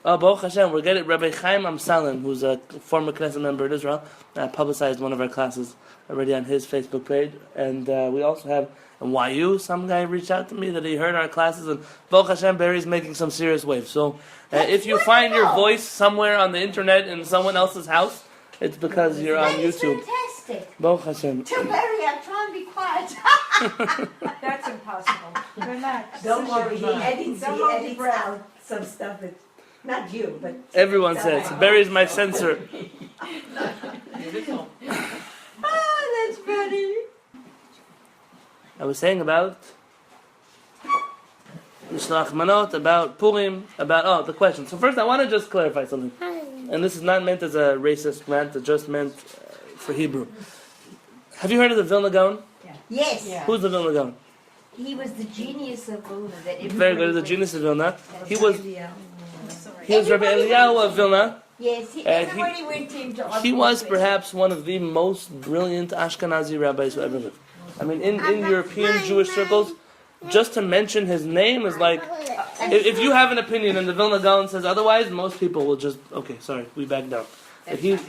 Oh, Baruch Hashem, we're getting Rabbi Chaim Amsalem, who's a former Knesset member in Israel, publicized one of our classes already on his Facebook page. And we also have in YU, some guy reached out to me that he heard our classes, and Baruch Hashem, Barry's making some serious waves. So if you find your voice somewhere on the internet in someone else's house, it's because you're on YouTube. Fantastic. Baruch Hashem. Tell Barry I'll try and be quiet. That's impossible. Relax. Don't worry, he edits breath. out some stuff. Not you, but... Everyone says, Barry's my censor. Oh, that's funny. I was saying about Mishlach Manot, about Purim, about, the question. So first I want to just clarify something. And this is not meant as a racist rant, it's just meant for Hebrew. Have you heard of the Vilna Gaon? Yes. Yeah. Who's the Vilna Gaon? He was the genius of Vilna. Very good, the genius of Vilna. He was Rabbi Eliyahu of Vilna. Yes, everybody went to him to ask. He was perhaps one of the most brilliant Ashkenazi rabbis who ever lived. I mean, in European Jewish circles, just to mention his name is like, if you have an opinion and the Vilna Gaon says otherwise, most people will just, okay, sorry, we back down. But he's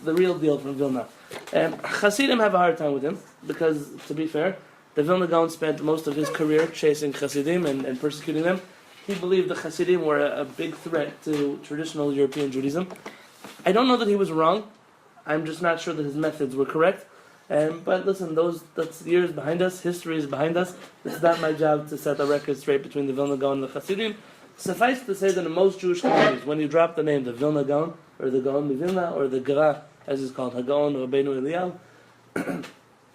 the real deal from Vilna. Hasidim have a hard time with him, because, to be fair, the Vilna Gaon spent most of his career chasing Hasidim and persecuting them. He believed the Hasidim were a big threat to traditional European Judaism. I don't know that he was wrong. I'm just not sure that his methods were correct. But listen, that's years behind us, history is behind us. It's not my job to set the record straight between the Vilna Gaon and the Hasidim. Suffice to say that in most Jewish communities, when you drop the name, the Vilna Gaon, or the Gaon Vilna, or the Gra, as it's called, HaGaon or Rabbeinu Eliyahu,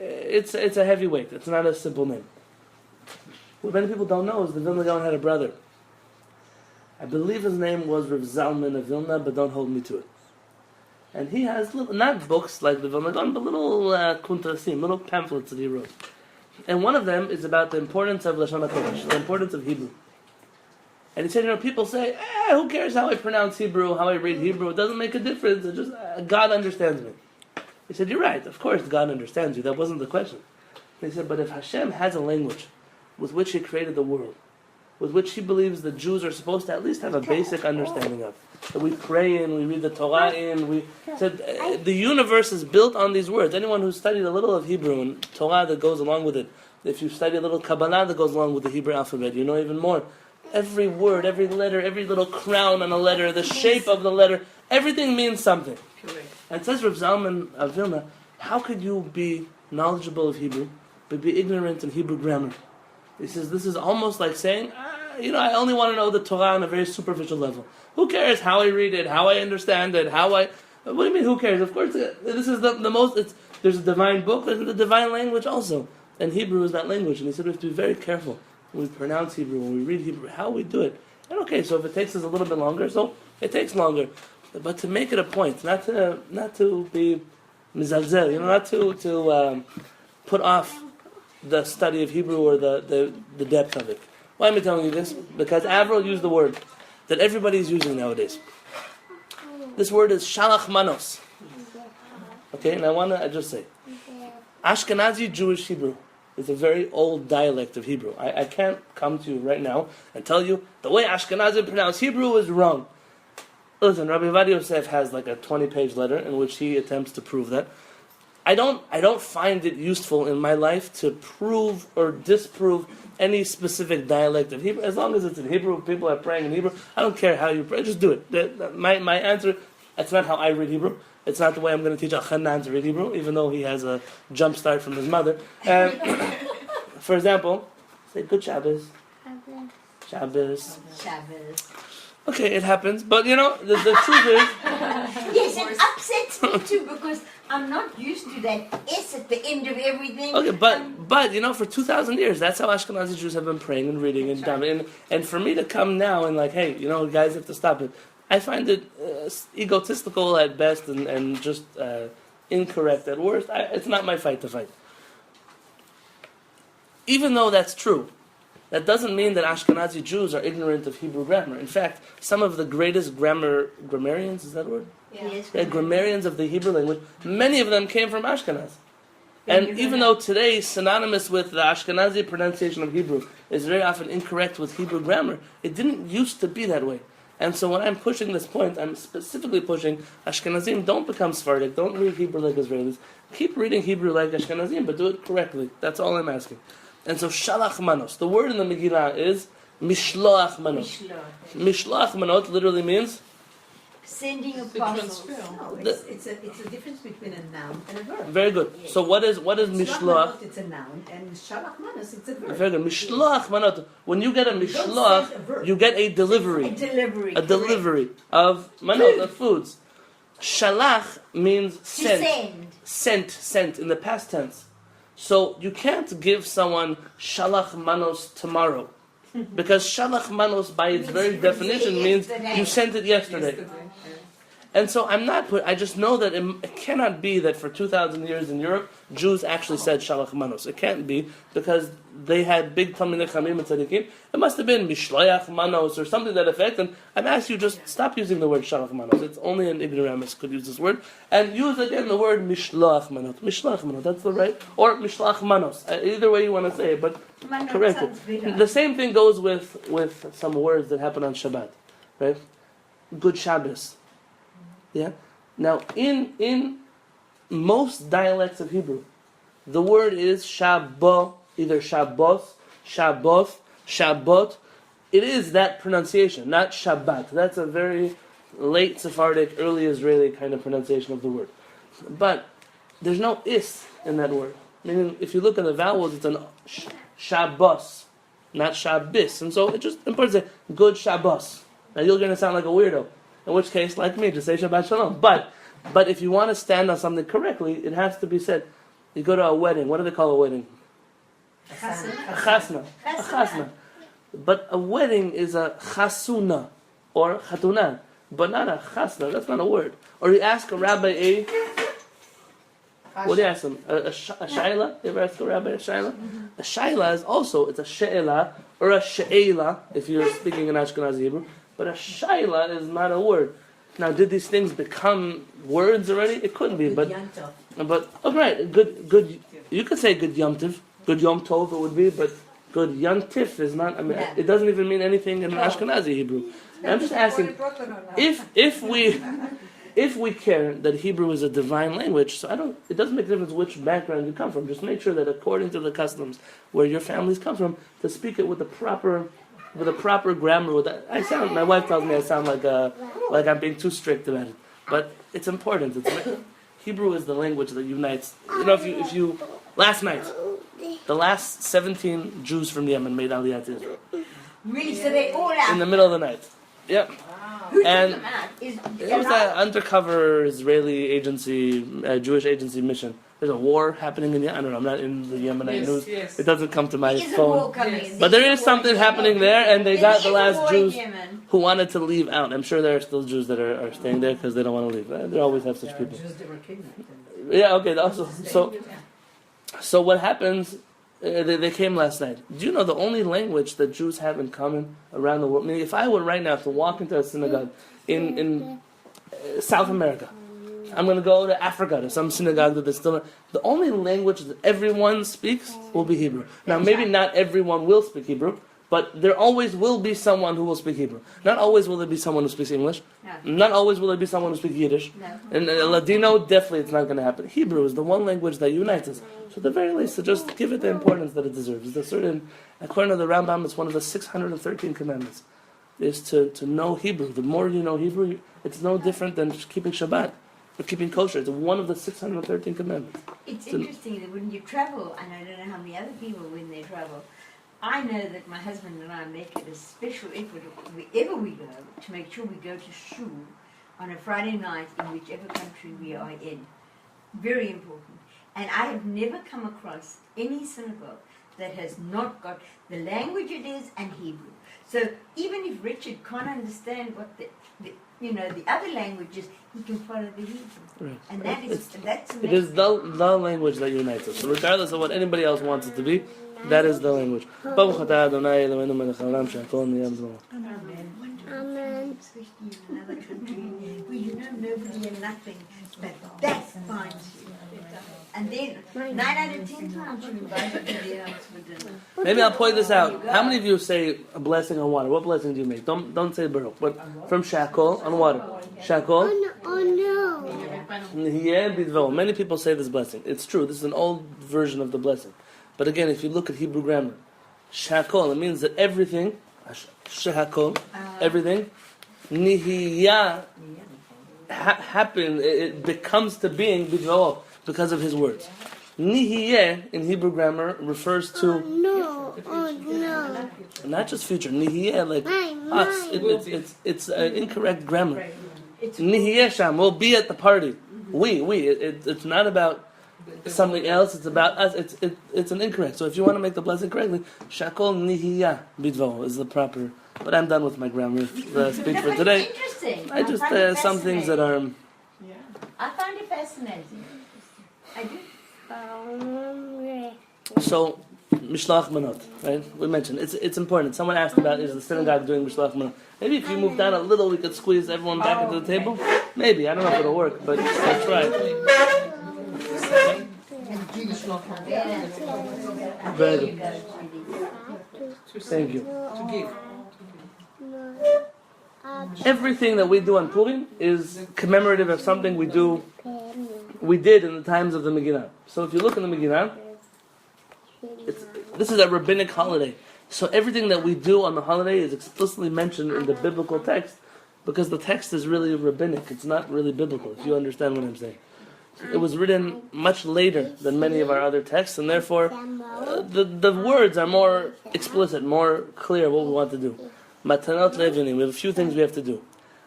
it's a heavy weight. It's not a simple name. What many people don't know is the Vilna Gaon had a brother. I believe his name was Rav Zalman of Vilna, but don't hold me to it. And he has little, not books like the Vilna Gaon, but little kuntrasim, little pamphlets that he wrote. And one of them is about the importance of Lashon HaKodesh, the importance of Hebrew. And he said, people say, who cares how I pronounce Hebrew, how I read Hebrew? It doesn't make a difference. It's just, God understands me. He said, you're right. Of course God understands you. That wasn't the question. He said, but if Hashem has a language with which He created the world, with which He believes the Jews are supposed to at least have a basic understanding of, that we pray in, we read the Torah in, we said the universe is built on these words. Anyone who studied a little of Hebrew and Torah that goes along with it, if you study a little Kabbalah that goes along with the Hebrew alphabet, you know even more. Every word, every letter, every little crown on a letter, the shape of the letter, everything means something. And it says Rav Zalman of Vilna, how could you be knowledgeable of Hebrew, but be ignorant in Hebrew grammar? He says, this is almost like saying, I only want to know the Torah on a very superficial level. Who cares how I read it, how I understand it, what do you mean, who cares? Of course, this is the most, there's a divine book, there's the divine language also. And Hebrew is that language. And he said we have to be very careful when we pronounce Hebrew, when we read Hebrew, how we do it. And okay, so if it takes us a little bit longer, so it takes longer. But to make it a point, not to be mizalzel, not to put off the study of Hebrew or the depth of it. Why am I telling you this? Because Avril used the word that everybody is using nowadays. This word is shalach manos. Okay, and I just say, Ashkenazi Jewish Hebrew is a very old dialect of Hebrew. I can't come to you right now and tell you the way Ashkenazim pronounce Hebrew is wrong. Listen, Rabbi Yosef has like a 20-page letter in which he attempts to prove that. I don't find it useful in my life to prove or disprove any specific dialect of Hebrew. As long as it's in Hebrew, people are praying in Hebrew, I don't care how you pray, just do it. My answer, that's not how I read Hebrew. It's not the way I'm going to teach Al-Khannan to read Hebrew, even though he has a jump start from his mother. For example, say good Shabbos. Shabbos. Shabbos. Okay, it happens, but the truth is... Yes, it upsets me too, because I'm not used to that S at the end of everything. Okay, but for 2,000 years, that's how Ashkenazi Jews have been praying and reading and davening. And for me to come now and like, hey, guys have to stop it, I find it egotistical at best and just incorrect at worst. It's not my fight to fight. Even though that's true, that doesn't mean that Ashkenazi Jews are ignorant of Hebrew grammar. In fact, some of the greatest grammarians, is that a word? Yes. Grammarians of the Hebrew language, many of them came from Ashkenaz. And even though today, synonymous with the Ashkenazi pronunciation of Hebrew is very often incorrect with Hebrew grammar, it didn't used to be that way. And so when I'm pushing this point, I'm specifically pushing Ashkenazim, don't become Sephardic, don't read Hebrew like Israelis. Keep reading Hebrew like Ashkenazim, but do it correctly. That's all I'm asking. And so Shalach Manos, the word in the Megillah is Mishloach Manos. Mishloach Manos literally means Sending a parcel. No, it's a difference between a noun and a verb. very good. So what is Mishloach? It's a noun, and Shalach Manos, it's a verb. Very good. Mishloach Manot. When you get a Mishloach, you get a delivery. A delivery of Manot, of foods. Shalach means sent. Sent in the past tense. So you can't give someone Shalach Manos tomorrow. Because Shalach Manos, by its very definition, means you sent it yesterday. And so I just know that it cannot be that for 2,000 years in Europe, Jews actually said Shalach Manos. It can't be, because they had big Talmidei Chachamim and Tzadikim. It must have been Mishloach Manos or something to that effect. And I'm asking you, just stop using the word Shalach Manos. It's only an ignoramus could use this word. And use again the word Mishloach Manos. Mishloach Manos, that's the right. Or Mishloach Manos. Either way you want to say it, but correct it. The same thing goes with some words that happen on Shabbat. Right? Good Shabbos. Yeah. Now, in most dialects of Hebrew, the word is Shabbat, either Shabbos, Shabbos, Shabbot. It is that pronunciation, not Shabbat. That's a very late Sephardic, early Israeli kind of pronunciation of the word. But there's no is in that word. Meaning, if you look at the vowels, it's an Shabbos, not Shabbos. And so it's just important to say, good Shabbos. Now you're going to sound like a weirdo. In which case, like me, just say Shabbat Shalom. But if you want to stand on something correctly, it has to be said. You go to a wedding. What do they call a wedding? A chasna. But a wedding is a chasuna or chatuna, but not a chasna. That's not a word. Or you ask a rabbi what do you ask him? A shaila? You ever ask a rabbi a shaila? A shaila is also, it's a she'ela or a she'ela if you're speaking in Ashkenazi Hebrew. But a shaila is not a word. Now, did these things become words already? It couldn't be, but right, good. You could say good Yom Tov, good Yom Tov it would be, but good Yom Tif is not. I mean, it doesn't even mean anything in Ashkenazi Hebrew. And I'm just asking if we care that Hebrew is a divine language. So it doesn't make a difference which background you come from. Just make sure that according to the customs where your families come from, to speak it with the proper grammar. My wife tells me I sound like I'm being too strict about it, but it's important. Hebrew is the language that unites. If you last night, the last 17 Jews from Yemen made Aliyah to Israel. Really? So they all out? In the middle of the night. Yep. Who took And them out? it was an undercover Israeli agency, Jewish agency mission. There's a war happening in Yemen. I don't know. I'm not in the Yemenite news. Yes. It doesn't come to my There is a phone. war coming. But there is something happening there, and they got the last Jews Yemen. who wanted to leave out. I'm sure there are still Jews that are staying there because they don't want to leave. They always have such people. Jews that were kidnapped. Yeah, okay. Also, so what happens? They came last night. Do you know the only language that Jews have in common around the world? I mean, if I were right now to walk into a synagogue in South America, I'm going to go to Africa to some synagogue that is still. The only language that everyone speaks will be Hebrew. Now, maybe not everyone will speak Hebrew, but there always will be someone who will speak Hebrew. Not always will there be someone who speaks English. No. Not always will there be someone who speaks Yiddish. No. And Ladino, definitely it's not going to happen. Hebrew is the one language that unites us. So at the very least, to just give it the importance that it deserves. According to the Rambam, it's one of the 613 commandments, is to know Hebrew. The more you know Hebrew, it's no different than just keeping Shabbat or keeping kosher. It's one of the 613 commandments. It's interesting that when you travel, and I don't know how many other people when they travel, I know that my husband and I make it a special effort wherever we go to make sure we go to shul on a Friday night in whichever country we are in. Very important. And I have never come across any synagogue that has not got the language it is and Hebrew. So even if Richard can't understand what the other languages, he can follow the Hebrew. Right. And that's It is the language that unites us. So regardless of what anybody else wants it to be, that is the language. Amen. Especially in another country where you know nobody and nothing, but that finds you. And then, 9 out of 10 times you invite somebody else for dinner. Maybe I'll point this out. How many of you say a blessing on water? What blessing do you make? Don't say Baruch, but from Shakol on water. Shakol. Yeah, bidvo. Many people say this blessing. It's true. This is an old version of the blessing. But again, if you look at Hebrew grammar, Shakol, it means that everything, Shakol, everything, Nihiyah, happen, it becomes to being bidvo because of his words. Nihiyeh in Hebrew grammar refers to not just future. Nihiyeh, like us. It's incorrect grammar. Nihiyeh sham, we'll be at the party. It's not about something else. It's about us. It's an incorrect. So if you want to make the blessing correctly, Shakol Nihiyah bidvo is the proper. But I'm done with my grammar speech for today. Interesting. I just some things that are. I find it fascinating. I do. So, Mishlach Manot, right? We mentioned it's important. Someone asked about is the synagogue doing Mishlach Manot. Maybe if you move down a little, we could squeeze everyone back into the table. Maybe I don't know if it'll work, but I'll try. Very good. Thank you. Everything that we do on Purim is commemorative of something we did in the times of the Megillah. So if you look in the Megillah, this is a rabbinic holiday. So everything that we do on the holiday is explicitly mentioned in the biblical text because the text is really rabbinic. It's not really biblical, if you understand what I'm saying. It was written much later than many of our other texts, and therefore the words are more explicit, more clear what we want to do. Matanot levinim, we have a few things we have to do.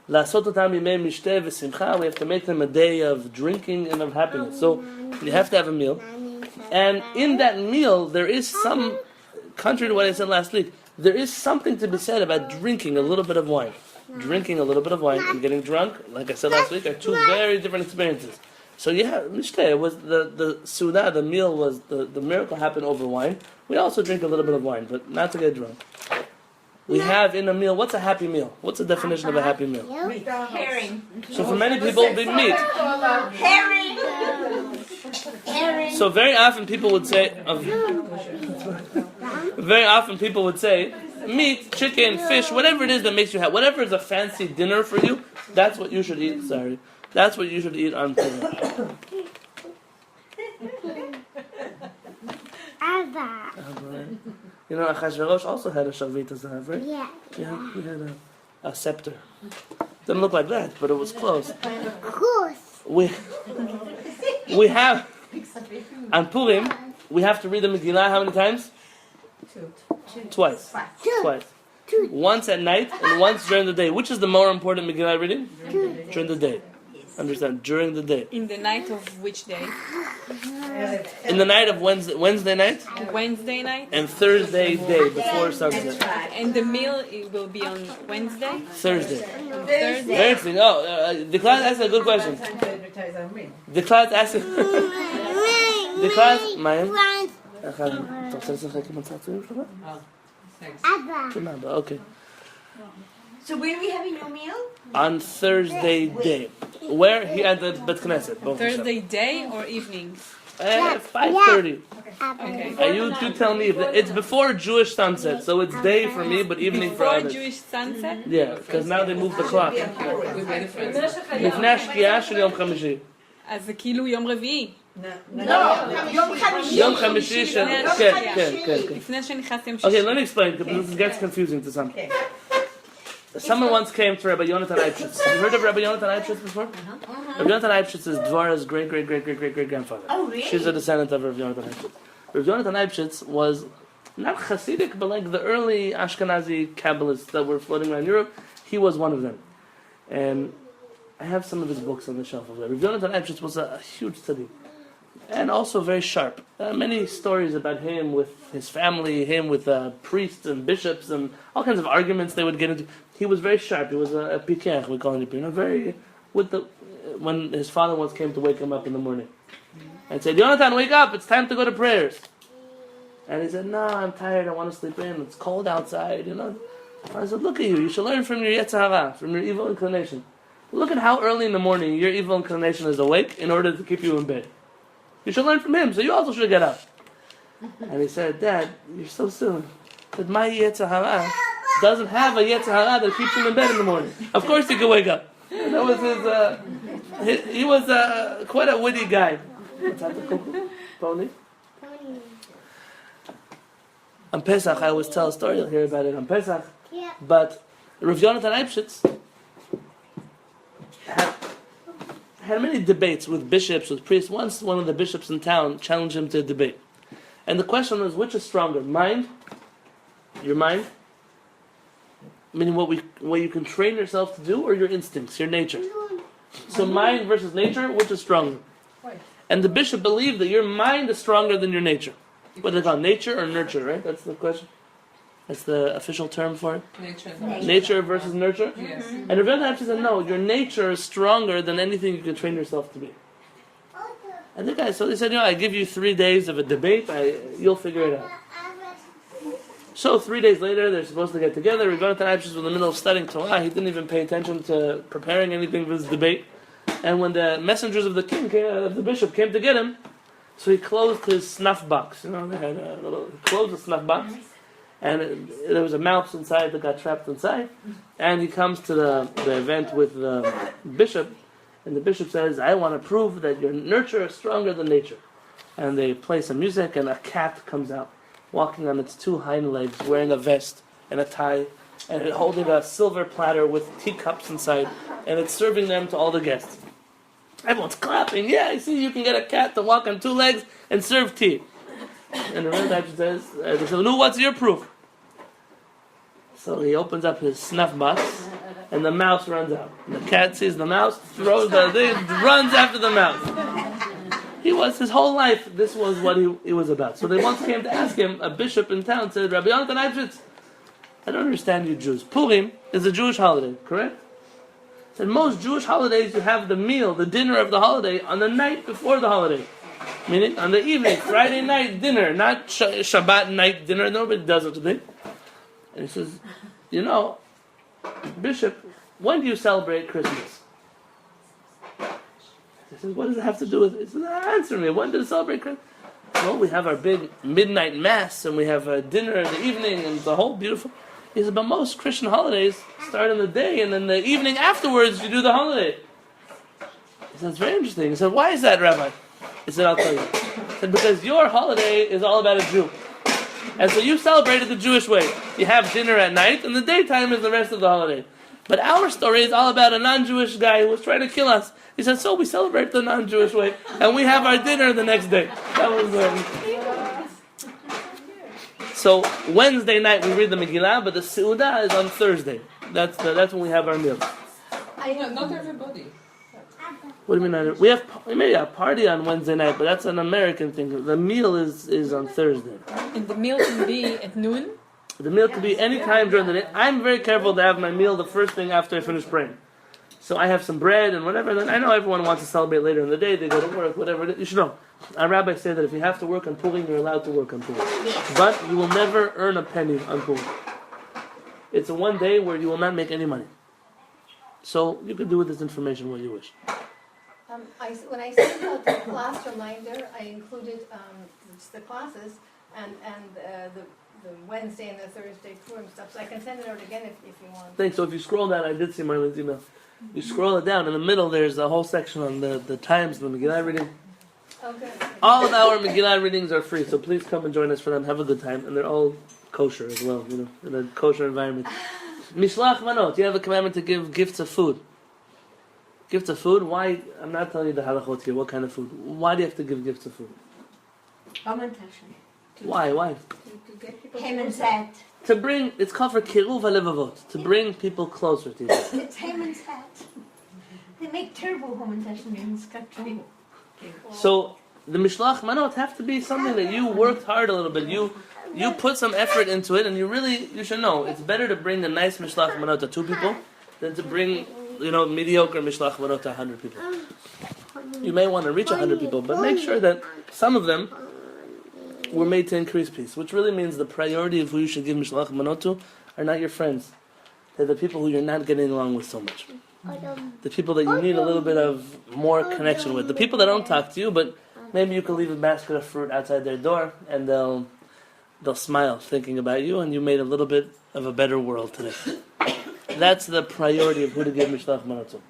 La'asot otam yimei mishteh v'simcha, we have to make them a day of drinking and of happiness. So you have to have a meal. And in that meal, there is some, contrary to what I said last week, there is something to be said about drinking a little bit of wine. Drinking a little bit of wine and getting drunk, like I said last week, are two very different experiences. So yeah, mishteh was the suda, the meal was, the miracle happened over wine. We also drink a little bit of wine, but not to get drunk. We have in a meal, what's a happy meal? What's the definition of a happy meal? Herring. So for many people, it'll be meat. Herring. Herring. So very often people would say, meat, chicken, fish, whatever it is that makes you happy, whatever is a fancy dinner for you, that's what you should eat. That's what you should eat on Purim. You know, Achashverosh also had a Shavit Zahav, right? Yeah, he had a scepter. Didn't look like that, but it was close. Of course. We have, on Purim, we have to read the Megillah how many times? Twice. Once at night and once during the day. Which is the more important Megillah reading? During the day. Understand? During the day. In the night of which day? In the night of Wednesday night? Wednesday night? And Thursday day before sunset. And the meal it will be on Wednesday? Thursday. Thursday. Very interesting. Oh, the class asked a good question. The class asked. The class. Mayim. Okay. So when are we having your meal? On Thursday day. Where? Here at the Bet Knesset. Thursday day or evening? 5:30. Okay. You tell me. It's before Jewish sunset, so it's day for me, but evening for Before others. Jewish sunset? Yeah, because now they moved the clock. לפני השקיעה של יום חמישי. אז זה כאילו יום רביעי. יום חמישי של... כן. לפני שנכנס יום Okay, שישי. let me explain, because this gets confusing to some. Someone once came to Rabbi Yonatan Halevy. Have you heard of Rabbi Yonatan Halevy before? Rabbi Yonatan Halevy is Dvora's great-great-great-great-great-great-grandfather. Oh, really? She's a descendant of Rabbi Yonatan Halevy. Rabbi Yonatan Halevy was not Hasidic, but like the early Ashkenazi Kabbalists that were floating around Europe. He was one of them. And I have some of his books on the shelf over there. Rabbi Yonatan Halevy was a huge study. And also very sharp. Many stories about him with his family, him with priests and bishops, and all kinds of arguments they would get into. He was very sharp. He was a pikech, we call him, very when his father once came to wake him up in the morning and said, "Yonatan, wake up! It's time to go to prayers." And he said, "No, I'm tired. I want to sleep in. It's cold outside." I said, "Look at you. You should learn from your Yetzer Hara, from your evil inclination." Look at how early in the morning your evil inclination is awake in order to keep you in bed. You should learn from him, so you also should get up. And he said, Dad, you're so silly. That my Yetzer Hara doesn't have a Yetzer Hara that keeps him in bed in the morning. Of course he could wake up. And that was he was quite a witty guy. What's that, the cuckoo? Pony? On Pesach, I always tell a story, you'll hear about it on Pesach. Yeah. But Rabbi Yonatan Halevy had many debates with bishops, with priests. Once one of the bishops in town challenged him to a debate. And the question was, which is stronger? Mind? Your mind? Meaning what you can train yourself to do, or your instincts, your nature? So mind versus nature, which is stronger? And the bishop believed that your mind is stronger than your nature. What do they call it? Nature or nurture, right? That's the question. That's the official term for it. Nature versus nurture? Yes. And Rabbi Yonatan Halevy said, no, your nature is stronger than anything you can train yourself to be. And the guy, so they said, I give you 3 days of a debate, you'll figure it out. So 3 days later, they're supposed to get together. Rabbi Yonatan Halevy was in the middle of studying Torah. He didn't even pay attention to preparing anything for this debate. And when the messengers of the king, of the bishop, came to get him, so he closed his snuff box. They had closed the snuff box, and there was a mouse inside that got trapped inside. And he comes to the event with the bishop, and the bishop says, I want to prove that your nurture is stronger than nature. And they play some music, and a cat comes out, walking on its 2 hind legs, wearing a vest and a tie, and holding a silver platter with teacups inside, and it's serving them to all the guests. Everyone's clapping. Yeah, you see, you can get a cat to walk on 2 legs and serve tea. And the Rebbe says, they say, no, what's your proof? So he opens up his snuff box, and the mouse runs out. And the cat sees the mouse, throws the thing, runs after the mouse. His whole life, this was what he was about. So they once came to ask him, a bishop in town said, Rabbi Yonatan Halevy, I don't understand you Jews. Purim is a Jewish holiday, correct? Said most Jewish holidays you have the meal, the dinner of the holiday on the night before the holiday. Meaning on the evening, Friday night dinner, not Shabbat night dinner. Nobody does such a thing. And he says, Bishop, when do you celebrate Christmas? He says, what does it have to do with it? He says, answer me, when do you celebrate Christmas? Well, we have our big midnight mass, and we have a dinner in the evening, and the whole beautiful. He said, but most Christian holidays start in the day, and then the evening afterwards you do the holiday. He said, it's very interesting. He said, why is that, Rabbi? He said, I'll tell you. He said, because your holiday is all about a Jew. And so you celebrate it the Jewish way. You have dinner at night, and the daytime is the rest of the holiday. But our story is all about a non-Jewish guy who was trying to kill us. He said, so we celebrate the non-Jewish way, and we have our dinner the next day. That was So Wednesday night we read the Megillah, but the Seudah is on Thursday. That's when we have our meal. Not everybody. What do you mean? We may have a party on Wednesday night, but that's an American thing. The meal is on Thursday. And the meal can be at noon? The meal could be any time during the day. I'm very careful to have my meal the first thing after I finish praying. So I have some bread and whatever. Then I know everyone wants to celebrate later in the day. They go to work, whatever it is. You should know. Our rabbis say that if you have to work on Purim, you're allowed to work on Purim. But you will never earn a penny on Purim. It's a one day where you will not make any money. So you can do with this information what you wish. When I sent out the class reminder, I included the classes and the Wednesday and the Thursday Purim stuff. So I can send it out again if you want. Thanks. So if you scroll down, I did see Marlene's email. You scroll it down. In the middle, there's a whole section on the times of the Megillah reading. Okay. All of our Megillah readings are free, so please come and join us for them. Have a good time. And they're all kosher as well, in a kosher environment. Mishlach manot. You have a commandment to give gifts of food. Gifts of food? Why? I'm not telling you the halachot here. What kind of food? Why do you have to give gifts of food? Why? To get people Haman's to bring, it's called for kiruv halevavot, to bring people closer to you. It's Haman's hat. They make terrible Hamantaschen in this country. So the mishlach manot have to be something that you worked hard a little bit. You put some effort into it, and you should know it's better to bring a nice mishlach manot to 2 people than to bring mediocre mishlach manot to 100 people. You may want to reach 100 people, but make sure that some of them were made to increase peace, which really means the priority of who you should give mishlach manot to are not your friends. They're the people who you're not getting along with so much. The people that you need a little bit of more connection with. The people that don't talk to you, but maybe you can leave a basket of fruit outside their door and they'll smile thinking about you, and you made a little bit of a better world today. That's the priority of who to give Mishlach Manot to.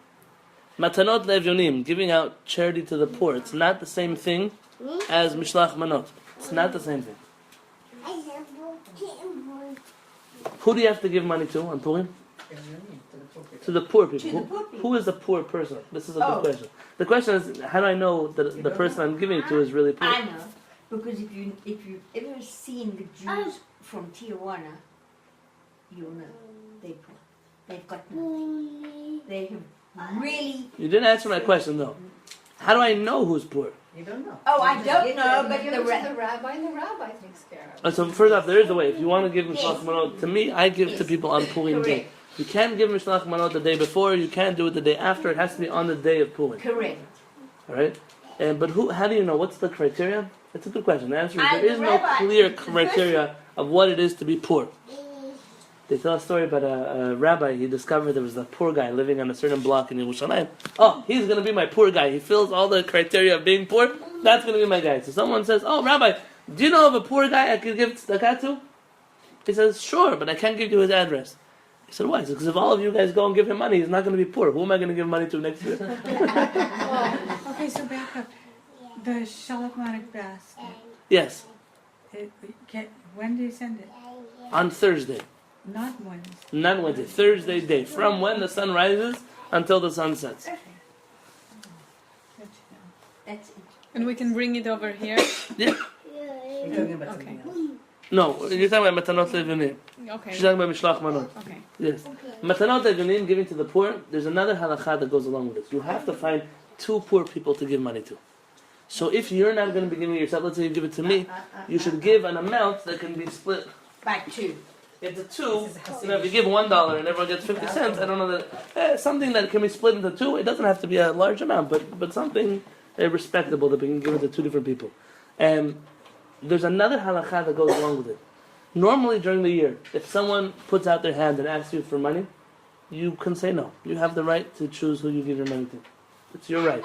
Matanot Levyonim, giving out charity to the poor. It's not the same thing as Mishlach Manot. It's not the same thing. Who do you have to give money to on Purim? To the poor people. Who is the poor person? This is a good question. The question is, how do I know that the person I'm giving to is really poor? I know, because if you've ever seen the Jews from Tijuana, you'll know they're poor. They've got nothing. They have really. You didn't answer my question though. How do I know who's poor? You don't know. Oh, I don't know, but Give it to the rabbi, and the rabbi takes care of it. So first off, there is a way. If you want to give Mishlach Manot, to me, I give to people on Purim day. Correct. You can't give Mishlach Manot the day before. You can't do it the day after. It has to be on the day of Purim. Correct. All right. But who? How do you know? What's the criteria? It's a good question. The answer is I- there is the no rabbi- clear the criteria of what it is to be poor. They tell a story about a rabbi. He discovered there was a poor guy living on a certain block in Yerushalayim. Oh, he's going to be my poor guy. He fills all the criteria of being poor. That's going to be my guy. So someone says, "Oh, Rabbi, do you know of a poor guy I could give tzedakah to?" He says, "Sure, but I can't give you his address." He said, "Why?" He said, "Because if all of you guys go and give him money, he's not going to be poor. Who am I going to give money to next year?" Okay, so back up. The Shalachmanik basket, Yes, when do you send it? on Thursday. Not Wednesday. Not Wednesday, Thursday day. From when the sun rises until the sun sets. Good to know. That's it. And we can bring it over here. Yeah. You're talking about something else. No, you're talking about Matanot Levunim. Okay. She's talking about Mishlach Manot. Okay. Yes. Matanot Levunim, giving to the poor, there's another halakha that goes along with this. You have to find two poor people to give money to. So if you're not going to be giving it yourself, let's say you give it to me, you should give an amount that can be split By two. into two. If you give $1 and everyone gets 50 cents, I don't know that something that can be split into two. It doesn't have to be a large amount, but something respectable that we can give it to two different people. And there's another halakha that goes along with it. Normally during the year, if someone puts out their hand and asks you for money, you can say no. You have the right to choose who you give your money to. It's your right.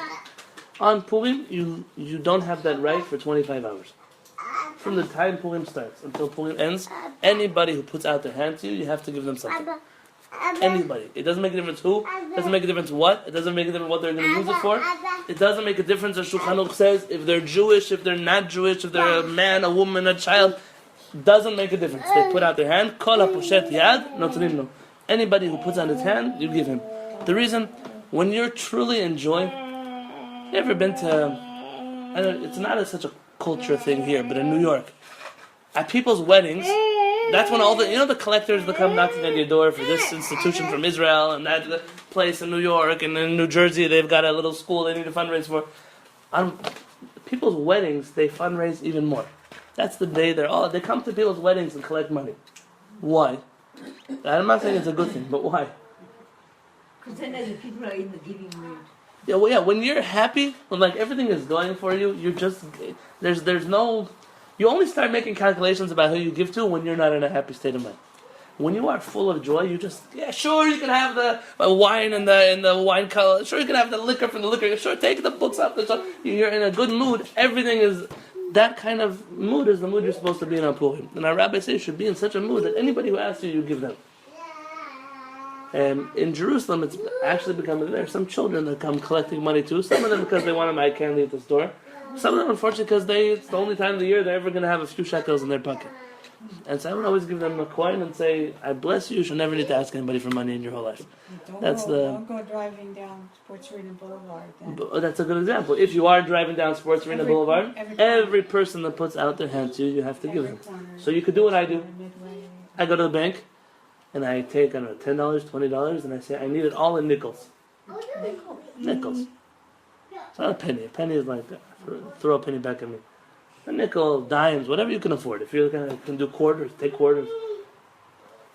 On Purim, you don't have that right for 25 hours. From the time Purim starts until Purim ends, anybody who puts out their hand to you, you have to give them something. Anybody. It doesn't make a difference who. It doesn't make a difference what. It doesn't make a difference what they're going to use it for. It doesn't make a difference, as Shulchan Aruch says, if they're Jewish, if they're not Jewish, if they're a man, a woman, a child. Doesn't make a difference. They put out their hand. Kol hapushet yad notrim lo. Anybody who puts out his hand, you give him. The reason, when you're truly in joy, you ever been to, I don't, it's not such a culture thing here, but in New York, at people's weddings, that's when all the, the collectors that come knocking on your door for this institution from Israel and that place in New York, and in New Jersey they've got a little school they need to fundraise for. On people's weddings, they fundraise even more. That's the day they come to people's weddings and collect money. Why? I'm not saying it's a good thing, but why? Because they know the people are in the giving mood. Yeah, well, yeah. When you're happy, when like everything is going for you, you're just there's no. You only start making calculations about who you give to when you're not in a happy state of mind. When you are full of joy, you just sure you can have the wine in the wine color. Sure you can have the liquor from the liquor. Sure take the books off the shelf. You're in a good mood. Everything is that kind of mood is the mood you're supposed to be in on Purim. And our rabbi says you should be in such a mood that anybody who asks you, you give them. And in Jerusalem, it's actually becoming, there are some children that come collecting money too. Some of them because they want to buy candy at the store. Some of them, unfortunately, because it's the only time of the year they're ever going to have a few shekels in their pocket. And so I would always give them a coin and say, I bless you, you should never need to ask anybody for money in your whole life. Don't go driving down Sports Arena Boulevard then. That's a good example. If you are driving down Sports Arena Boulevard, every person that puts out their hand to you, you have to give them. So you could do what I do. I go to the bank, and I take, I don't know, $10, $20, and I say, I need it all in nickels. Nickels. It's not a penny. A penny is like, throw a penny back at me. A nickel, dimes, whatever you can afford. If you can do quarters, take quarters.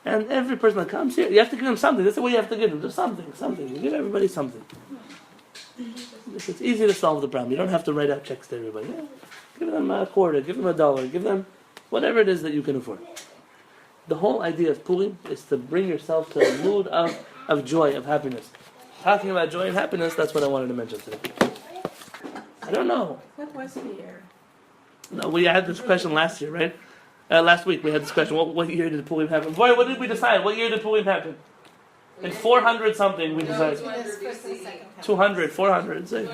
And every person that comes here, you have to give them something. That's the way you have to give them. Just something. You give everybody something. It's easy to solve the problem. You don't have to write out checks to everybody. Yeah. Give them a quarter, give them $1, give them whatever it is that you can afford. The whole idea of Purim is to bring yourself to a mood of joy, of happiness. talking about joy and happiness, that's what I wanted to mention today. I don't know. What was here? No, we had this question last year, right? Last week we had this question. What year did Purim happen? Boy, what did we decide? What year did Purim happen? In 400 something we decided. 200, 400. Say.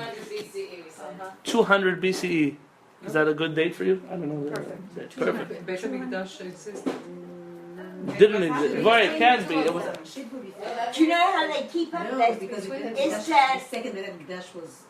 200 BCE. Is that a good date for you? I don't know. Perfect. Bet HaMikdash existed. Didn't exist. Right, it can be. It was. Do you know how they keep up No, that? because Is the that second Bet HaMikdash was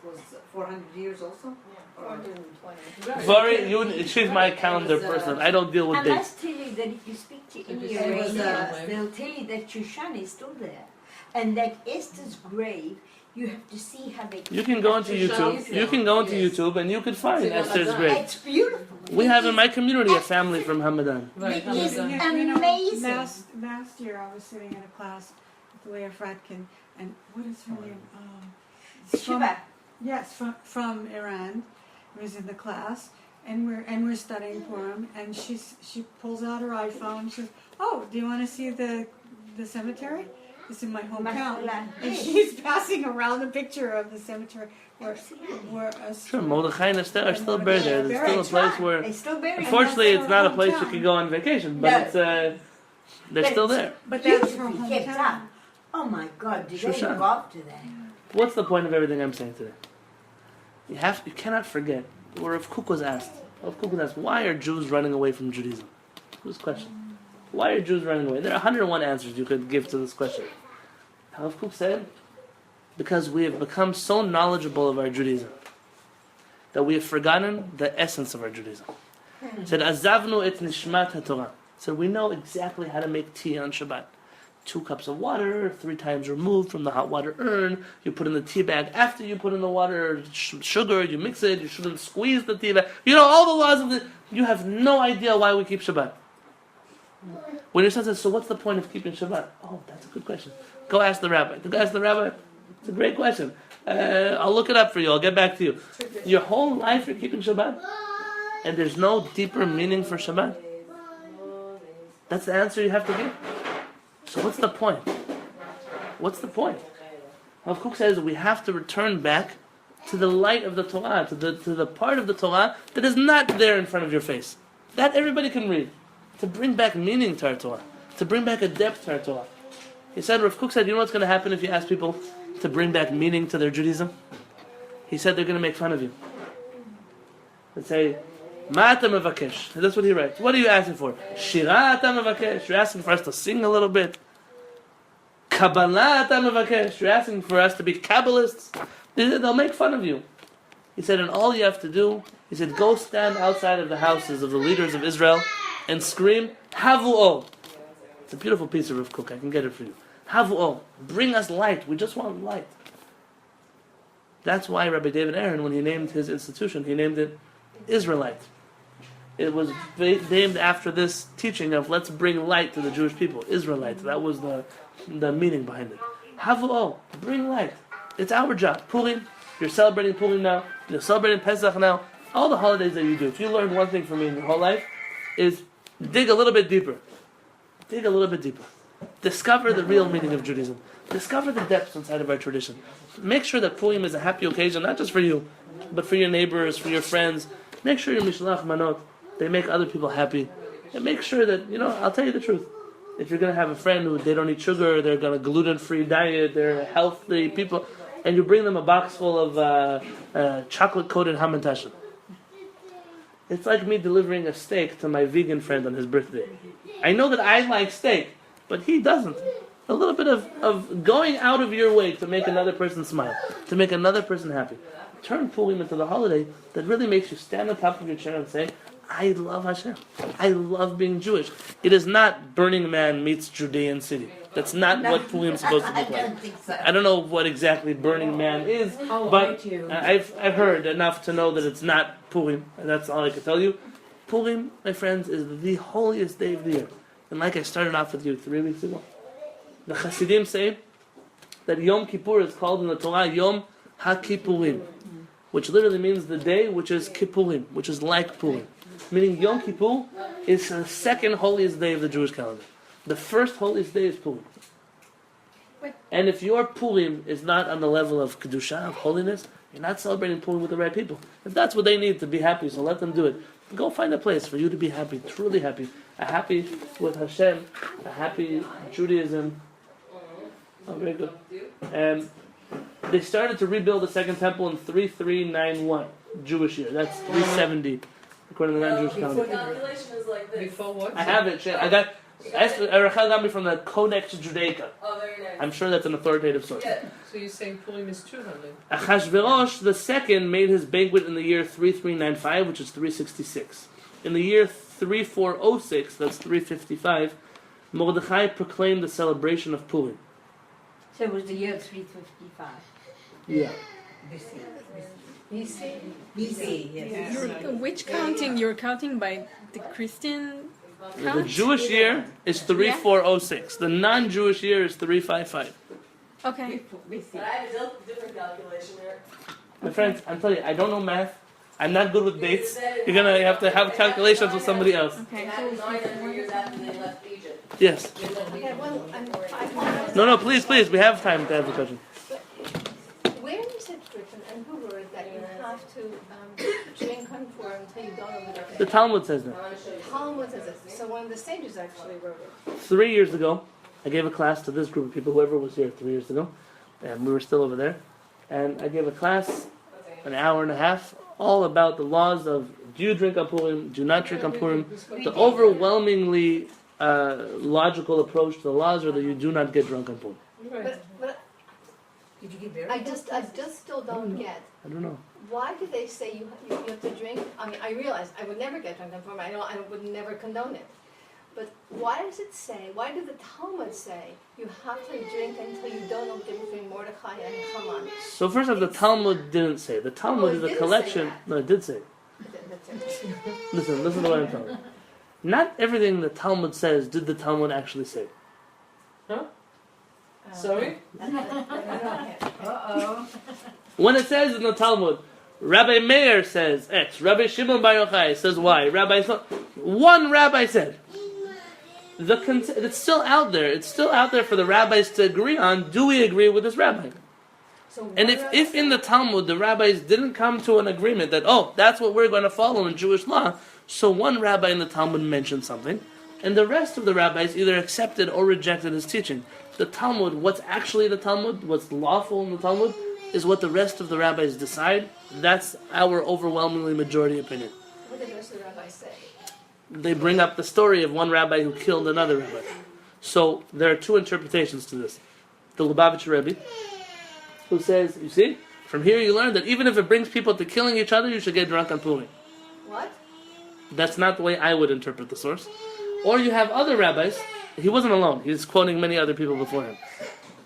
400 years also. 420. Very, she's my calendar person. I don't deal with I dates. must tell you that if you speak to any It was, Iranians, they'll tell you that Shushan is still there, and that Esther's grave. You have to see how they. You can go into YouTube. You can go into YouTube and you can find Esther's grave. It's beautiful. We have in my community a family from Hamadan. Right, It is Hamadan. amazing. Last year I was sitting in a class with Leah Fratkin, and what is her name? Shiva. Yes, from Iran. Was in the class, and we're studying Purim, and she pulls out her iPhone. She says, "Oh, do you want to see the cemetery? It's in my hometown." And she's passing around a picture of the cemetery where Sure, Mordechai and Esther are still buried there. There's still a place where, They still bury. unfortunately, it's not a place you can go on vacation, but No. it's they're still there. But that's her Beautifully kept hometown. up. Oh my God! Did they Shushan. look after that? What's the point of everything I'm saying today? You cannot forget. Where Rav Kook was asked, why are Jews running away from Judaism? Whose question? Why are Jews running away? There are 101 answers you could give to this question. Rav Kook said, because we have become so knowledgeable of our Judaism that we have forgotten the essence of our Judaism. He said, Azavnu et nishmat haTorah. So we know exactly how to make tea on Shabbat. 2 cups of water, 3 times removed from the hot water urn. You put in the tea bag after you put in the water, sugar, you mix it, you shouldn't squeeze the tea bag. You know all the laws of you have no idea why we keep Shabbat. When your son says, so what's the point of keeping Shabbat? Oh, that's a good question. Go ask the rabbi. Go ask the rabbi. It's a great question. I'll look it up for you. I'll get back to you. Your whole life you're keeping Shabbat? And there's no deeper meaning for Shabbat? That's the answer you have to give. So what's the point? What's the point? Rav Kook says we have to return back to the light of the Torah, to the part of the Torah that is not there in front of your face. That everybody can read. To bring back meaning to our Torah. To bring back a depth to our Torah. Rav Kook said, you know what's going to happen if you ask people to bring back meaning to their Judaism? He said they're going to make fun of you. They say, Ma ata mevakesh. That's what he writes. What are you asking for? Shira ata mevakesh. You're asking for us to sing a little bit. Kabbalah ata mevakesh. You're asking for us to be Kabbalists. They'll make fun of you. He said, and all you have to do, he said, go stand outside of the houses of the leaders of Israel and scream, Havu'o. It's a beautiful piece of Rav Kook. I can get it for you. Havu'o. Bring us light. We just want light. That's why Rabbi David Aaron, when he named his institution, he named it Israelite. It was named after this teaching of let's bring light to the Jewish people. Israelite. That was the meaning behind it. Havu'o. Bring light. It's our job. Purim. You're celebrating Purim now. You're celebrating Pesach now. All the holidays that you do. If you learn one thing from me in your whole life, is dig a little bit deeper. Dig a little bit deeper. Discover the real meaning of Judaism. Discover the depths inside of our tradition. Make sure that Purim is a happy occasion, not just for you, but for your neighbors, for your friends. Make sure your Mishlach Manot, they make other people happy. And make sure that, I'll tell you the truth. If you're going to have a friend who they don't eat sugar, they're going to gluten-free diet, they're healthy people, and you bring them a box full of chocolate-coated hamantashen. It's like me delivering a steak to my vegan friend on his birthday. I know that I like steak, but he doesn't. A little bit of going out of your way to make another person smile, to make another person happy. Turn Purim into the holiday that really makes you stand on top of your chair and say, I love Hashem. I love being Jewish. It is not Burning Man meets Judean City. That's not what Purim is supposed to look like. I don't know what exactly Burning Man is, but I've heard enough to know that it's not Purim, and that's all I can tell you. Purim, my friends, is the holiest day of the year. And like I started off with you 3 weeks ago, the Hasidim say that Yom Kippur is called in the Torah Yom HaKippurim, which literally means the day which is Kippurim, which is like Purim. Meaning Yom Kippur is the second holiest day of the Jewish calendar. The first holiest day is Purim. And if your Purim is not on the level of Kedusha, of holiness, you're not celebrating Purim with the right people. If that's what they need to be happy, so let them do it. Go find a place for you to be happy, truly happy. A happy with Hashem, a happy Judaism. Oh, very good. And they started to rebuild the second temple in 3391 Jewish year. That's 370 according to the non-Jewish calendar. Calculation is like this. Before what? I have it. I got Rachel got me from the Codex Judaica. Oh, very nice. I'm sure that's an authoritative source. Yeah. So you're saying Purim is 200? Achashverosh the second made his banquet in the year 3395, which is 366. In the year 3406, that's 355, Mordechai proclaimed the celebration of Purim. So it was the year 355. Yeah. BC, yes. Which counting? You're counting by the Christian count? The Jewish year is 3406. The non-Jewish year is 355. Okay. But I have a different calculation here. My friends, I'm telling you, I don't know math. I'm not good with dates. You're gonna have to have calculations with somebody else. Okay. It happened 900 years after they left Egypt. Yes. Okay, well, I No, please. We have time to have the question. where is it written and who wrote it that you have to drink on Purim until you don't know The Talmud says that. Talmud says it. So one of the sages actually wrote it. 3 years ago, I gave a class to this group of people, whoever was here 3 years ago, and we were still over there. And I gave a class, an hour and a half, all about the laws of do you drink on Purim, do not drink on Purim. The overwhelmingly logical approach to the laws are that you do not get drunk on Purim. But Did you get very I just still don't get. I don't know. Why do they say you have to drink? I mean, I realize I would never get drunk on Purim. I would never condone it. But why does it say? Why did the Talmud say you have to drink until you don't know the difference between Mordechai and Haman? So first off, the Talmud didn't say. The Talmud is a didn't collection. say that. No, it did say. That's it. Listen to what I'm telling you. Not everything the Talmud says did the Talmud actually say. Sorry? Uh-oh. When it says in the Talmud, Rabbi Meir says X, Rabbi Shimon Bar Yochai says Y, one rabbi said. It's still out there. It's still out there for the rabbis to agree on. Do we agree with this rabbi? So And if in the Talmud the rabbis didn't come to an agreement that, that's what we're going to follow in Jewish law, so one rabbi in the Talmud mentioned something, and the rest of the rabbis either accepted or rejected his teaching. The Talmud, what's actually the Talmud, what's lawful in the Talmud, is what the rest of the rabbis decide. That's our overwhelmingly majority opinion. what did the rest of the rabbis say? They bring up the story of one rabbi who killed another rabbi. So there are two interpretations to this. The Lubavitcher Rebbe, who says, you see, from here you learn that even if it brings people to killing each other, you should get drunk on Purim. What? That's not the way I would interpret the source. Or you have other rabbis, he wasn't alone, he's quoting many other people before him.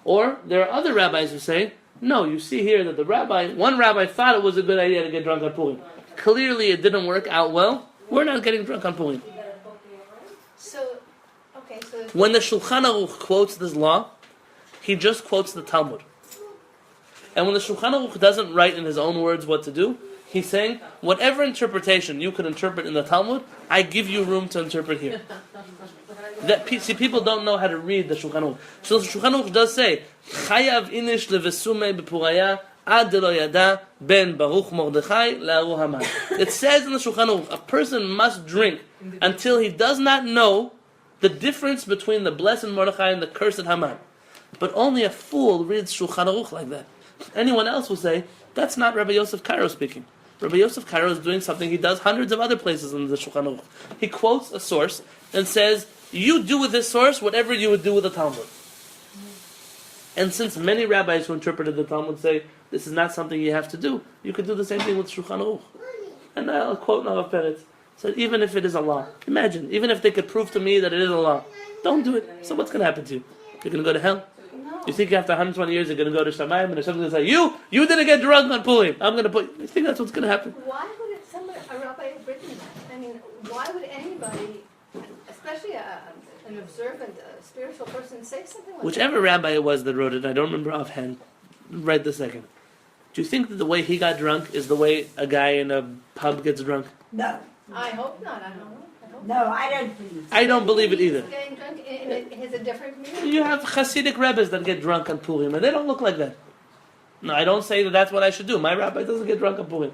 Or there are other rabbis who say, no, you see here that one rabbi thought it was a good idea to get drunk on Purim. Clearly it didn't work out well. We're not getting drunk on Purim. So When the Shulchan Aruch quotes this law, he just quotes the Talmud. And when the Shulchan Aruch doesn't write in his own words what to do, he's saying, whatever interpretation you could interpret in the Talmud, I give you room to interpret here. See, people don't know how to read the Shulchan Aruch. So the Shulchan Aruch does say, Chayav inish levesume b'puraya ad lo yada ben Baruch Mordechai la'aru Haman. It says in the Shulchan Aruch, a person must drink until he does not know the difference between the blessed Mordechai and the cursed Haman. But only a fool reads Shulchan Aruch like that. Anyone else will say, that's not Rabbi Yosef Karo speaking. Rabbi Yosef Karo is doing something he does hundreds of other places in the Shulchan Aruch. He quotes a source and says, you do with this source whatever you would do with the Talmud. And since many rabbis who interpreted the Talmud say, this is not something you have to do, you could do the same thing with Shulchan Aruch. And I'll quote Navav Peretz. So even if it is a law, imagine, even if they could prove to me that it is a law, don't do it. So what's going to happen to you? You're going to go to hell? no. You think after 120 years you're going to go to HaShamayim and there's something to say, you didn't get drunk on Purim. I'm going to put. You think that's what's going to happen? Why would a rabbi have written that? I mean, why would anybody, especially an observant, spiritual person, say something like Whichever rabbi it was that wrote it, I don't remember offhand, right this second. Do you think that the way he got drunk is the way a guy in a pub gets drunk? No. I hope not, I don't know. I hope No, I don't believe so. I don't believe it either. He's getting drunk in his a different meaning. You have Hasidic rabbis that get drunk on Purim, and they don't look like that. No, I don't say that that's what I should do. My rabbi doesn't get drunk on Purim.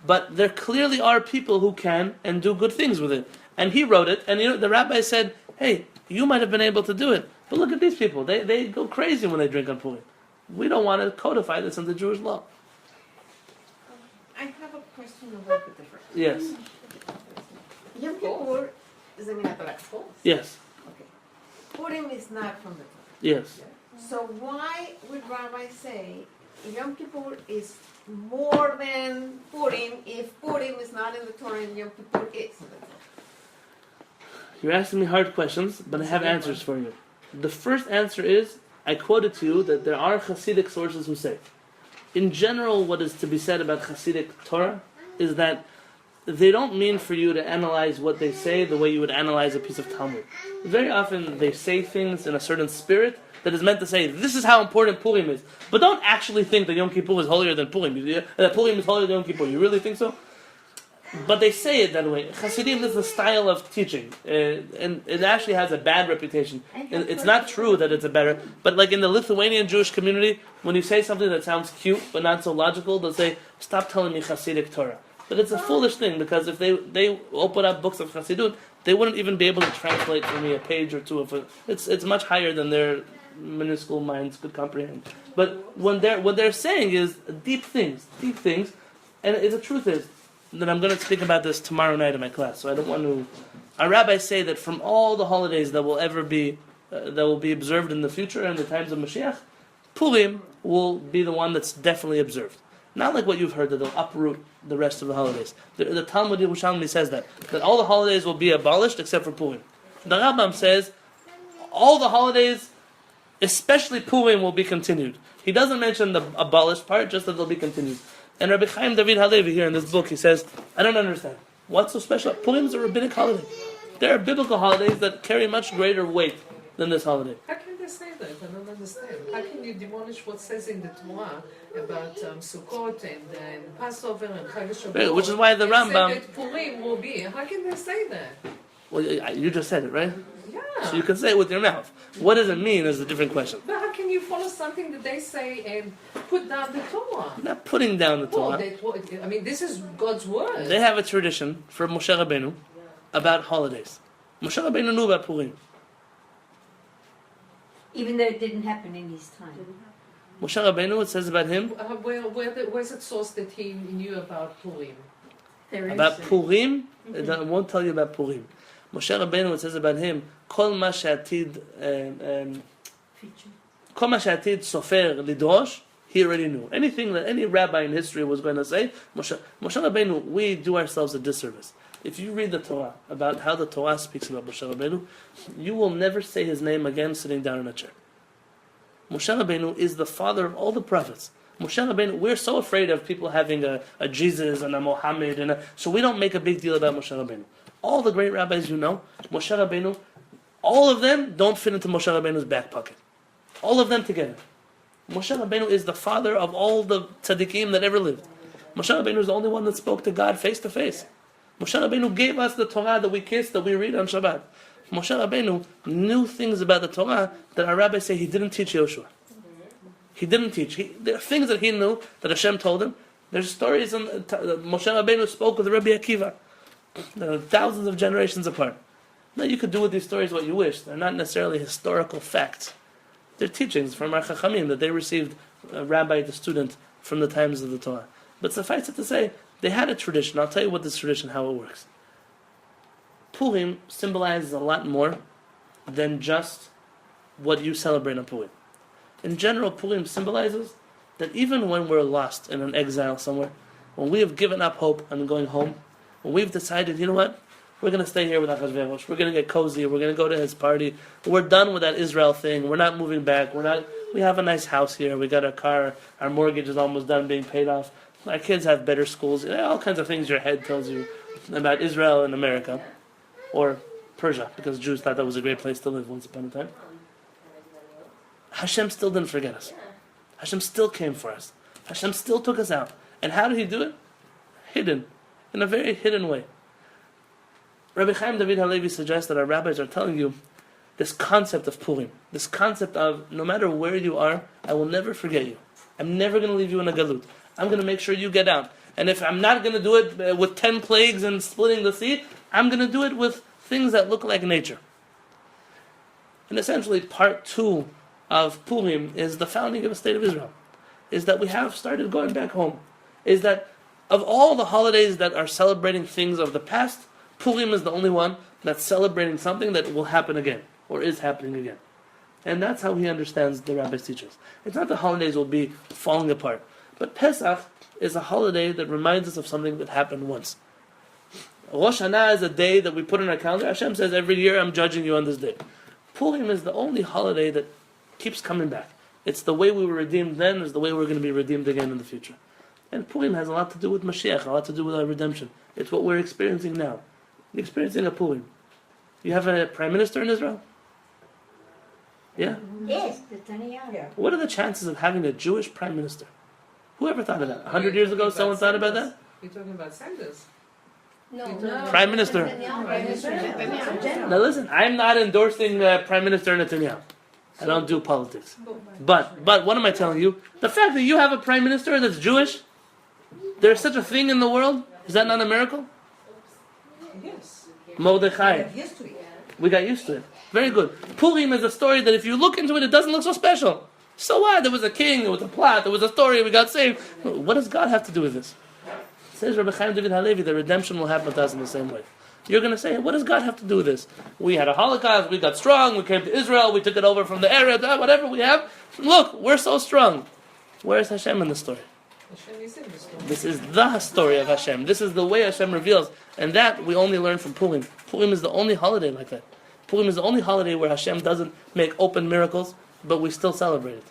But there clearly are people who can and do good things with it. And he wrote it, and the rabbi said, hey, you might have been able to do it. But look at these people. They go crazy when they drink on Purim. We don't want to codify this into Jewish law. I have a question a little bit different. Yes. Yom Kippur is in the Torah, of course. Yes. Okay. Purim is not from the Torah. Yes. So why would Rabbi say Yom Kippur is more than Purim if Purim is not in the Torah and Yom Kippur is in the Torah? You're asking me hard questions, but I have answers for you. The first answer is, I quoted to you that there are Hasidic sources who say, in general, what is to be said about Hasidic Torah is that they don't mean for you to analyze what they say the way you would analyze a piece of Talmud. Very often they say things in a certain spirit that is meant to say, this is how important Purim is. But don't actually think that Yom Kippur is holier than Purim. That Purim is holier than Yom Kippur. You really think so? But they say it that way. Hasidim is a style of teaching. And it actually has a bad reputation. And it's not true that it's a better... But like in the Lithuanian Jewish community, when you say something that sounds cute but not so logical, they'll say, stop telling me Hasidic Torah. But it's a foolish thing, because if they open up books of Hasidut, they wouldn't even be able to translate for me a page or two of it. It's much higher than their minuscule minds could comprehend. But what they're saying is deep things, and the truth is that I'm going to speak about this tomorrow night in my class. So I don't want to. Our rabbis say that from all the holidays that will ever be that will be observed in the future and the times of Mashiach, Purim will be the one that's definitely observed. Not like what you've heard, that they'll uproot the rest of the holidays. The Talmud Yerushalmi says that all the holidays will be abolished except for Purim. The Rambam says all the holidays, especially Purim, will be continued. He doesn't mention the abolished part, just that they'll be continued. And Rabbi David Halevy here in this book, he says, I don't understand. What's so special? Purim is a rabbinic holiday. There are biblical holidays that carry much greater weight than this holiday. How can they say that? I don't understand. How can you demolish what says in the Torah about Sukkot and Passover and Chag HaShavuot? Which is why the Rambam... Say that Purim will be. How can they say that? Well, you just said it, right? Yeah. So you can say it with your mouth. What does it mean is a different question. But how can you follow something that they say and put down the Torah? You're not putting down the Well, Torah. I mean, this is God's word. They have a tradition for Moshe Rabbeinu about holidays. Moshe Rabbeinu knew about Purim. Even though it didn't happen in his time. Moshe Rabbeinu, it says about him, Where's it source that he knew about Purim? about Purim, it won't tell you about Purim. Moshe Rabbeinu, it says about him, Kol ma she'atid sofer lidrosh, he already knew. Anything that any rabbi in history was going to say, Moshe Rabbeinu, we do ourselves a disservice. If you read the Torah, about how the Torah speaks about Moshe Rabbeinu, you will never say his name again sitting down in a chair. Moshe Rabbeinu is the father of all the prophets. Moshe Rabbeinu, we're so afraid of people having a Jesus and a Mohammed, so we don't make a big deal about Moshe Rabbeinu. All the great rabbis you know, Moshe Rabbeinu, all of them don't fit into Moshe Rabbeinu's back pocket. All of them together. Moshe Rabbeinu is the father of all the tzaddikim that ever lived. Moshe Rabbeinu is the only one that spoke to God face to face. Moshe Rabbeinu gave us the Torah that we kiss, that we read on Shabbat. Moshe Rabbeinu knew things about the Torah that our rabbis say he didn't teach Yoshua. He didn't teach. There are things that he knew that Hashem told him. There's stories Moshe Rabbeinu spoke with Rabbi Akiva. Thousands of generations apart. Now you could do with these stories what you wish. They're not necessarily historical facts. They're teachings from our Chachamim that they received rabbi to student from the times of the Torah. But suffice it to say, they had a tradition. I'll tell you what this tradition, how it works. Purim symbolizes a lot more than just what you celebrate on Purim. In general, Purim symbolizes that even when we're lost in an exile somewhere, when we have given up hope and going home, when we've decided, you know what, we're going to stay here with Achashverosh, we're going to get cozy, we're going to go to his party, we're done with that Israel thing, we're not moving back, we have a nice house here, we got a car, our mortgage is almost done being paid off, our kids have better schools, all kinds of things your head tells you about Israel and America, or Persia, because Jews thought that was a great place to live once upon a time. Hashem still didn't forget us. Hashem still came for us. Hashem still took us out. And how did he do it? Hidden. in a very hidden way. Rabbi David Halevy suggests that our rabbis are telling you this concept of Purim, this concept of no matter where you are, I will never forget you. I'm never going to leave you in a galut. I'm going to make sure you get out. And if I'm not going to do it with 10 plagues and splitting the sea, I'm going to do it with things that look like nature. And essentially, part 2 of Purim is the founding of the state of Israel. Is that we have started going back home. Is that of all the holidays that are celebrating things of the past, Purim is the only one that's celebrating something that will happen again, or is happening again. And that's how he understands the rabbis' teachings. It's not the holidays will be falling apart. But Pesach is a holiday that reminds us of something that happened once. Rosh Hashanah is a day that we put in our calendar. Hashem says every year, I'm judging you on this day. Purim is the only holiday that keeps coming back. It's the way we were redeemed then, is the way we're going to be redeemed again in the future. And Purim has a lot to do with Mashiach, a lot to do with our redemption. It's what we're experiencing now. You're experiencing a Purim. You have a prime minister in Israel? Yeah? Yes, the Netanyahu. What are the chances of having a Jewish prime minister? Whoever thought of that? 100 years ago, someone thought about that? You're talking about Sanders. No. Prime Minister. Now listen, I'm not endorsing Prime Minister Netanyahu. I don't do politics. But what am I telling you? The fact that you have a prime minister that's Jewish, there's such a thing in the world, is that not a miracle? Yes. Mordechai. We got used to it. Very good. Purim is a story that if you look into it, it doesn't look so special. So what? There was a king, there was a plot, there was a story, we got saved. What does God have to do with this? Says Rabbi David Halevy, the redemption will happen with us in the same way. You're going to say, what does God have to do with this? We had a Holocaust, we got strong, we came to Israel, we took it over from the Arabs, whatever we have. Look, we're so strong. Where is Hashem in the story? Hashem is in the story. This is the story of Hashem. This is the way Hashem reveals. And that we only learn from Purim. Purim is the only holiday like that. Purim is the only holiday where Hashem doesn't make open miracles, but we still celebrate it.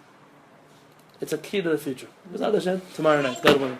It's a key to the future. Tomorrow night, God willing.